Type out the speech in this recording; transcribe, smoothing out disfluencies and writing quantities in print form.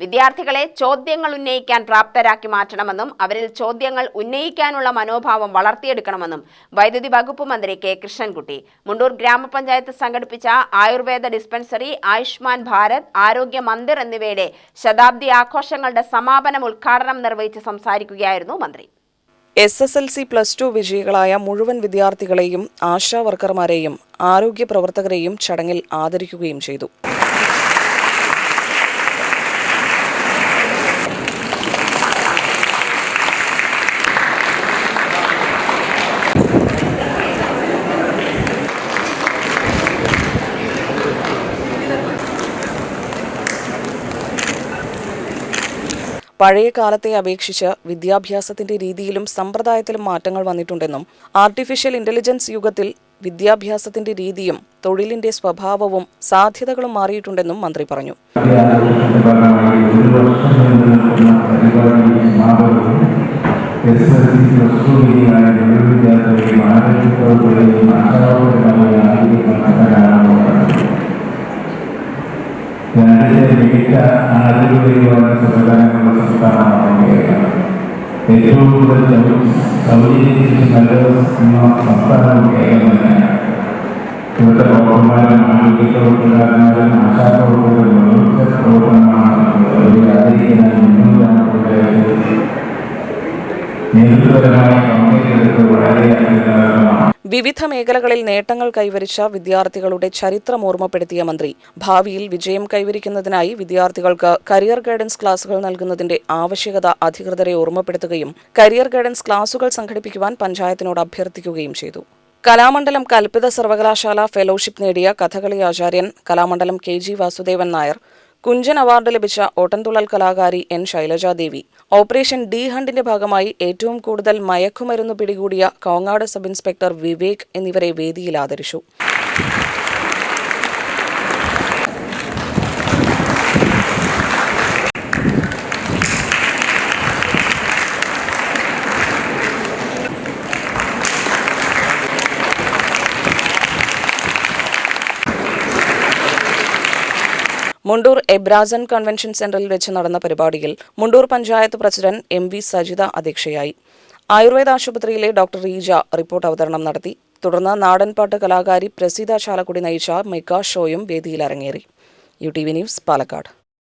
വിദ്യാർത്ഥികളെ ചോദ്യങ്ങൾ ഉന്നയിക്കാൻ പ്രാപ്തരാക്കി മാറ്റണമെന്നും അവരിൽ ചോദ്യങ്ങൾ ഉന്നയിക്കാനുള്ള മനോഭാവം വളർത്തിയെടുക്കണമെന്നും വൈദ്യുതി വകുപ്പ് മന്ത്രി കെ കൃഷ്ണൻകുട്ടി മുണ്ടൂർ ഗ്രാമപഞ്ചായത്ത് സംഘടിപ്പിച്ച ആയുർവേദ ഡിസ്പെൻസറി, ആയുഷ്മാൻ ഭാരത്, ആരോഗ്യ മന്ദിർ എന്നിവയുടെ ശതാബ്ദി ആഘോഷങ്ങളുടെ സമാപനം ഉദ്ഘാടനം നിർവഹിച്ച് സംസാരിക്കുകയായിരുന്നു മന്ത്രി. SSLC +2 വിജയികളായ മുഴുവൻ വിദ്യാർത്ഥികളെയും ആശാ വർക്കർമാരെയും ആരോഗ്യ പ്രവർത്തകരെയും ചടങ്ങിൽ ആദരിക്കുകയും ചെയ്തു. പഴയ കാലത്തെ അപേക്ഷിച്ച് വിദ്യാഭ്യാസത്തിന്റെ രീതിയിലും സമ്പ്രദായത്തിലും മാറ്റങ്ങൾ വന്നിട്ടുണ്ടെന്നും ആർട്ടിഫിഷ്യൽ ഇന്റലിജൻസ് യുഗത്തിൽ വിദ്യാഭ്യാസത്തിന്റെ രീതിയും തൊഴിലിന്റെ സ്വഭാവവും സാധ്യതകളും മാറിയിട്ടുണ്ടെന്നും മന്ത്രി പറഞ്ഞു. ഏറ്റവും കൂടുതൽ ഇവിടുത്തെ ഡോക്ടർമാരും ആരോഗ്യ പ്രവർത്തകന്മാരും ആശാപ്രവർത്തകരും വിവിധ മേഖലകളിൽ നേട്ടങ്ങൾ കൈവരിച്ച വിദ്യാർത്ഥികളുടെ ചരിത്രം ഓർമ്മപ്പെടുത്തിയ മന്ത്രി ഭാവിയിൽ വിജയം കൈവരിക്കുന്നതിനായി വിദ്യാർത്ഥികൾക്ക് കരിയർ ഗൈഡൻസ് ക്ലാസുകൾ നൽകുന്നതിന്റെ ആവശ്യകത അധികൃതരെ ഓർമ്മപ്പെടുത്തുകയും കരിയർ ഗൈഡൻസ് ക്ലാസുകൾ സംഘടിപ്പിക്കുവാൻ പഞ്ചായത്തിനോട് അഭ്യർത്ഥിക്കുകയും ചെയ്തു. കലാമണ്ഡലം കൽപ്പിത സർവകലാശാല ഫെലോഷിപ്പ് നേടിയ കഥകളി ആചാര്യൻ കലാമണ്ഡലം KG വാസുദേവൻ നായർ, കുഞ്ചൻ അവാർഡ് ലഭിച്ച ഓട്ടൻതുള്ളൽ കലാകാരി N ശൈലജാദേവി, ഓപ്പറേഷൻ ഡി ഹണ്ടിന്റെ ഭാഗമായി ഏറ്റവും കൂടുതൽ മയക്കുമരുന്ന് പിടികൂടിയ കോങ്ങാട് സബ് ഇൻസ്പെക്ടർ വിവേക് എന്നിവരെ വേദിയിൽ ആദരിച്ചു. മുണ്ടൂർ എബ്രാസൻ കൺവെൻഷൻ സെന്ററിൽ വെച്ച് നടന്ന പരിപാടിയിൽ മുണ്ടൂർ പഞ്ചായത്ത് പ്രസിഡന്റ് MV സജിത അധ്യക്ഷയായി. ആയുർവേദ ആശുപത്രിയിലെ ഡോക്ടർ റീജ റിപ്പോർട്ട് അവതരണം നടത്തി. തുടർന്ന് നാടൻപാട്ട് കലാകാരി പ്രസീത ചാലക്കുടി നയിച്ച മെഗാ ഷോയും വേദിയിൽ അരങ്ങേറി. UTV news, Palakkad.